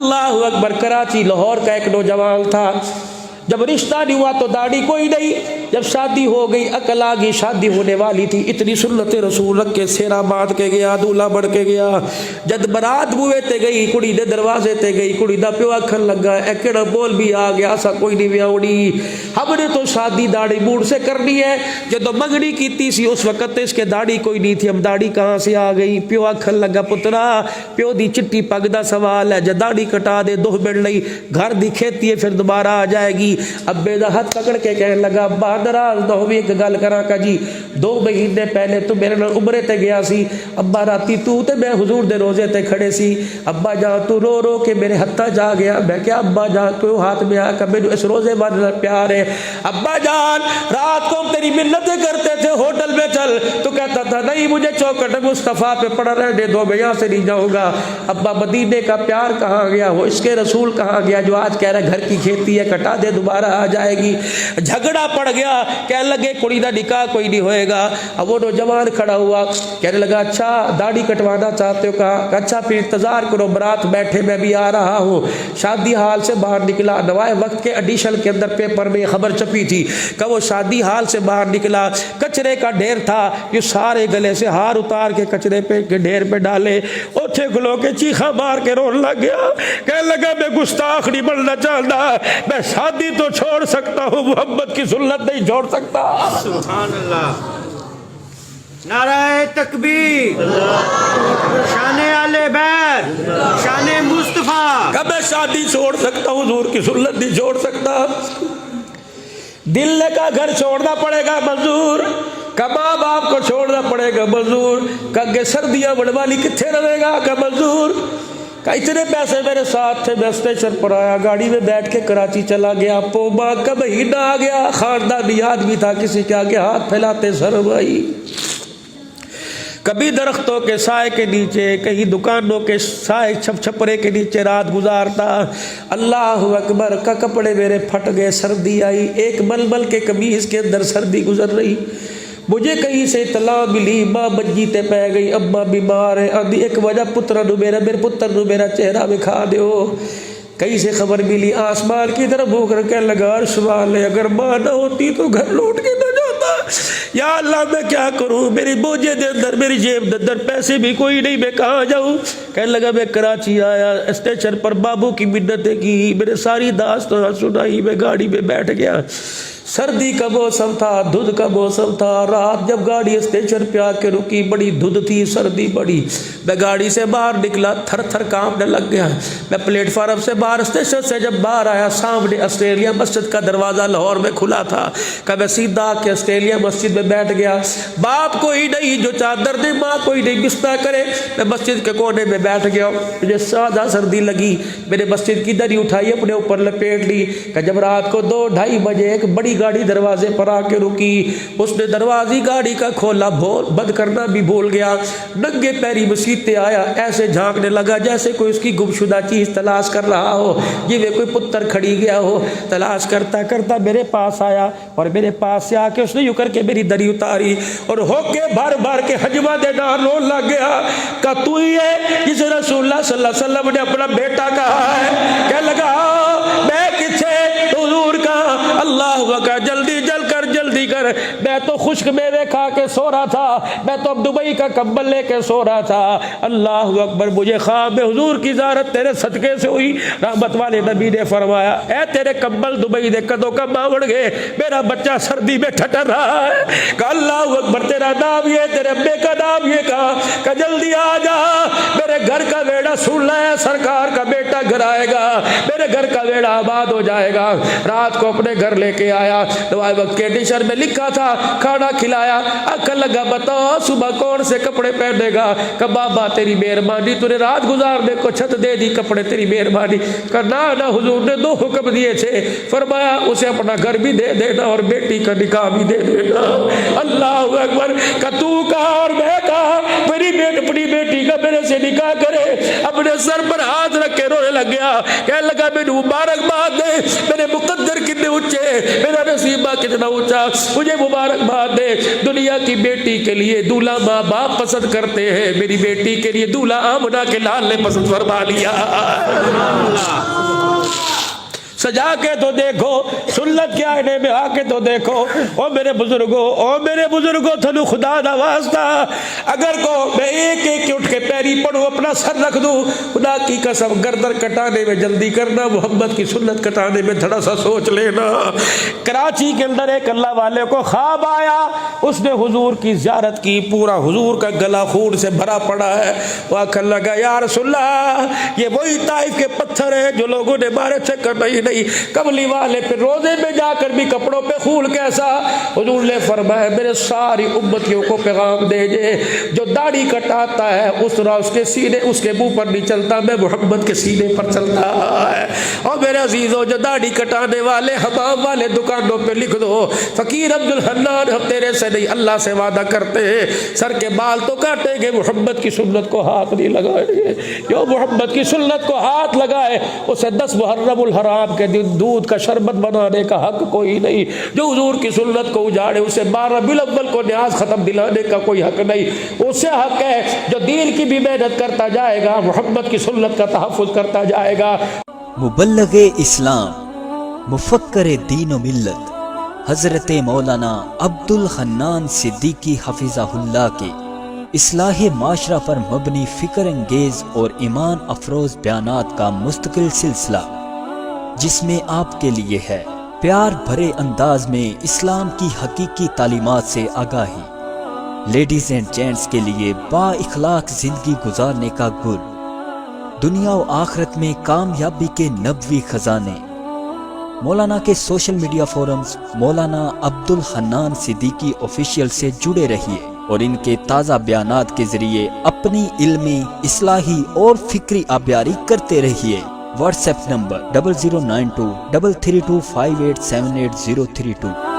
اللہ اکبر۔ کراچی لاہور کا ایک نوجوان تھا، جب رشتہ نہیں ہوا تو داڑھی کوئی نہیں، جب شادی ہو گئی عقل آ گئی، شادی ہونے والی تھی، اتنی سنت رسول رکھ کے سیرا باندھ کے گیا، دولہا بڑھ کے گیا، جد برات بوئے تے گئی، کڑی دے دروازے تے گئی، کڑی دا پیو آکھن لگا اے کیڑا بول بھی آ گیا، سا کوئی نہیں ویاوڑی، ہم نے تو شادی داڑھی موڑ سے کرنی ہے، جدو منگنی کیتی سی اس وقت اس کے داڑھی کوئی نہیں تھی، ہم داڑھی کہاں سے آ گئی؟ پیو آکھن لگا پترا پیو دی چٹی پگ دا سوال ہے، جد داڑھی کٹا دے دو بڑھ لئی، گھر دی کھیتی ہے پھر دوبارہ آ جائے گی۔ ابے دا ہاتھ پکڑ کے کہنے لگا ابا ناراض نہ ہوئے، ایک گل کراں کا جی، 2 مہینے پہلے تو میرے نال عمرے تے گیا سی، ابا راتی تو تے میں حضور دے روزے تے کھڑے سی، ابا جان تو رو رو کے میرے ہتھا جا گیا، میں کیا ابا جان تو ہاتھ میں آ کر میرے اس روزے والے پیار ہے، ابا جان رات کو تیری منتیں کرتے تھے ہوٹل میں چل، تو کہتا تھا نہیں مجھے چوکھٹ مصطفیٰ پہ پڑا رہنے دو، میں یہاں سے نہیں جاؤں گا۔ ابا مدینے کا پیار کہاں گیا، وہ اس کے رسول کہاں گیا جو آج کہہ رہا گھر کی کھیتی ہے کٹا دے دوبارہ آ جائے گی۔ جھگڑا پڑ گیا، کہنے لگے کڑی دا نکاح کوئی نہیں ہوئے گا۔ اب وہ نوجوان کھڑا ہوا کہنے لگا اچھا داڑھی کٹوانا چاہتے ہو؟ کہا اچھا پھر انتظار کرو، برات بیٹھے میں بھی آ رہا ہوں۔ شادی حال سے باہر نکلا، نوائے وقت کے ایڈیشن کے اندر پیپر میں خبر چھپی تھی کہ وہ شادی حال سے باہر نکلا، کچرے کا ڈھیر تھا، یہ سارے گلے سے ہار اتار کے کچرے پہ کے ڈھیر پہ ڈالے، اوٹھے کھلو کے چیخا مار کے رون لگ گیا، کہنے لگا میں گستاخ نہیں بننا چاہتا، میں شادی تو چھوڑ سکتا ہوں، محمد کی سنت نہیں چھوڑ سکتا۔ سبحان اللہ، نعرہ تکبیر، شان آل بیت، شان مصطفیٰ۔ کہ میں شادی چھوڑ سکتا ہوں، حضور کی سنت نہیں چھوڑ سکتا۔ دل کا گھر چھوڑنا پڑے گا منظور، کہ ماں باپ کو چھوڑنا پڑے گا منظور، کہ سردیاں بڑوالی کتنے رہے گا کہ منظور، کہ اتنے پیسے میرے ساتھ تھے، میں اسٹیشن پر آیا، گاڑی میں بیٹھ کے کراچی چلا گیا، پوما کا مہینہ آ گیا، خاندانی آدمی تھا، کسی کے آگے ہاتھ پھیلاتے سر بھائی، کبھی درختوں کے سائے کے نیچے، کہیں دکانوں کے سائے چھپرے کے نیچے رات گزارتا۔ اللہ اکبر، کا کپڑے میرے پھٹ گئے، سردی آئی، ایک ململ کے قمیض کے اندر سردی گزر رہی، مجھے کہیں سے اطلاع ملی ماں منجی تے پہ گئی، اماں بیمار ہے، آدھی ایک وجہ پتر نو میرے پتر نو میرا چہرہ دکھا دیو۔ کہیں سے خبر ملی، آسمان کی طرف بھوک رکھ کے لگا عرش والے اگر ماں نہ ہوتی تو گھر لوٹ کے نہ جاتا، یا اللہ میں کیا کروں، میری بوجھے دے اندر میری جیب دے اندر پیسے بھی کوئی نہیں، میں کہاں جاؤں۔ کہنے لگا میں کراچی آیا، اسٹیشن پر بابو کی منتیں کی، میرے ساری داستان سنائی، میں گاڑی میں بیٹھ گیا، سردی کا موسم تھا، دھند کا موسم تھا، رات جب گاڑی اسٹیشن پہ آ کے رکی، بڑی دھند تھی، سردی بڑی، میں گاڑی سے باہر نکلا، تھر تھر کانپنے لگ گیا، میں پلیٹ فارم سے باہر اسٹیشن سے جب باہر آیا، سامنے آسٹریلیا مسجد کا دروازہ لاہور میں کھلا تھا، کہ میں سیدھا آ کے آسٹریلیا مسجد میں بیٹھ گیا، باپ کوئی نہیں جو چادر دے، ماں کوئی نہیں بستر کرے، میں مسجد کے کونے میں بیٹھ گیا، مجھے سادہ سردی لگی، میں نے مسجد کی دری اٹھائی اپنے اوپر لپیٹ لی، کہ جب رات کو 2-2:30 بجے ایک بڑی گاڑی دروازے پر آ کے رکی، اس نے دروازی گاڑی کا کھولا، بند کرنا بھی بھول گیا، ننگے پیری مسیتے آیا، ایسے جھانکنے لگا جیسے کوئی اس کی گمشدہ چیز تلاش کر رہا ہو، جی کوئی پتر کھڑی گیا ہو، تلاش کرتا کرتا میرے پاس آیا، اور میرے پاس سے آ کے اس نے یوں کر کے میری دری اتاری، اور ہو کے بھر بھر کے حجمہ دینا رون لگ گیا، کہ تو ہی ہے جسے رسول اللہ صلی اللہ علیہ وسلم نے اپنا بیٹا کہا ہے، کہنے لگا میں کچھے حضور کا، اللہ کا جلدی جلدی کر، میں تو خشک میوے کھا کے سو رہا تھا، میں تو اب دبئی کا کمبل لے کے سو رہا تھا، اللہ اکبر، مجھے خواب میں حضور کی زیارت تیرے صدقے سے ہوئی، رحمت والے نبی نے فرمایا اے تیرے کمبل دبئی دے کدوں کا باوڑ گئے، میرا بچہ سردی میں ٹھٹر رہا ہے، کہ اللہ اکبر، تیرا نام یہ، تیرے ابے کا نام یہ، کہا کہ جلدی آ جا، میرے گھر کا ویڑا سن لے، سرکار کا بیٹا گھر آئے گا، میرے گھر کا ویڑا آباد ہو جائے گا۔ رات کو اپنے گھر لے کے آیا، دعائے وقت کے ڈشر میں لکھا تھا، کھانا کھلایا، عقل لگا بتا صبح کون سے کپڑے پہنے گا، کہ بابا تیری مہربانی، تو نے رات گزارنے کو چھت دے دی، کپڑے تیری مہربانی، کہ نہ حضور نے 2 حکم دیے تھے، فرمایا اسے اپنا گھر بھی دے دینا اور بیٹی کا نکاح بھی دے دینا، اللہ اکبر، کہ تو کہا اور میں کہا میری اپنی بیٹی کا میرے سے نکاح کرے، اپنے سر پر ہاتھ رکھ کے رونے لگ گیا، کہنے لگا میرے مبارکباد دے، میرے مقدر کتنے اونچے، میرا نصیبہ کتنا اونچا، مجھے مبارکباد دے، دنیا کی بیٹی کے لیے دولہا ماں باپ پسند کرتے ہیں، میری بیٹی کے لیے دولہا آمنہ کے لال نے پسند فرما لیا، سجا کے تو دیکھو, سنت کے آئینے میں آ کے تو دیکھو. او میرے بزرگوں تھنو خدا دا واسطہ اگر کو میں ایک ایک اٹھ کے پیری پڑھوں اپنا سر رکھ دوں, خدا کی قسم گردن کٹانے میں جلدی کرنا, محمد کی سنت کٹانے میں تھوڑا سا سوچ لینا. کراچی کے اندر ایک اللہ والے کو خواب آیا, اس نے حضور کی زیارت کی, پورا حضور کا گلا خون سے بھرا پڑا ہے. وہ آخر لگا یا رسول اللہ یہ وہی طائف کے پتھر ہیں جو لوگوں نے مارے تھے. نہیں کملی والے پھر روزے میں جا کر بھی کپڑوں پہ خون کیسا؟ حضور نے فرمایا میرے ساری امتیوں کو پیغام دے دے, جو داڑھی کٹاتا ہے اس طرح اس کے سینے اس کے منہ پر نہیں چلتا, میں محمد کے سینے پر چلتا ہے. اور میرے عزیزوں جو داڑھی کٹانے والے حمام والے دکانوں پہ لکھ دو فقیر عبد الحنان ہم تیرے سے نہیں اللہ سے وعدہ کرتے ہیں سر کے بال تو کاٹیں گے, محمد کی سنت کو ہاتھ نہیں لگائیں گے. جو محمد کی سنت کو ہاتھ لگائے اسے 10 محرم الحرام کے دن دودھ کا شربت بنانے کا حق کوئی نہیں. جو حضور کی سنت کو اجاڑے اسے 12 ربیع الاول کو نیاز ختم دلانے کا کوئی حق نہیں. اسے حق ہے جو دین کی بھی محنت کرتا جائے گا, محمد کی سنت کا تحفظ کرتا جائے گا. مبلغ اسلام, مفکر دین و ملت حضرت مولانا عبد الحنان صدیقی حفظہ اللہ کے اصلاح معاشرہ پر مبنی فکر انگیز اور ایمان افروز بیانات کا مستقل سلسلہ, جس میں آپ کے لیے ہے پیار بھرے انداز میں اسلام کی حقیقی تعلیمات سے آگاہی, لیڈیز اینڈ جینٹس کے لیے با اخلاق زندگی گزارنے کا گل, دنیا و آخرت میں کامیابی کے نبوی خزانے. مولانا کے سوشل میڈیا فورمز مولانا عبد الحنان صدیقی آفیشیل سے جڑے رہیے اور ان کے تازہ بیانات کے ذریعے اپنی علمی, اصلاحی اور فکری آبیاری کرتے رہیے. What's app number 0092 332 5878032.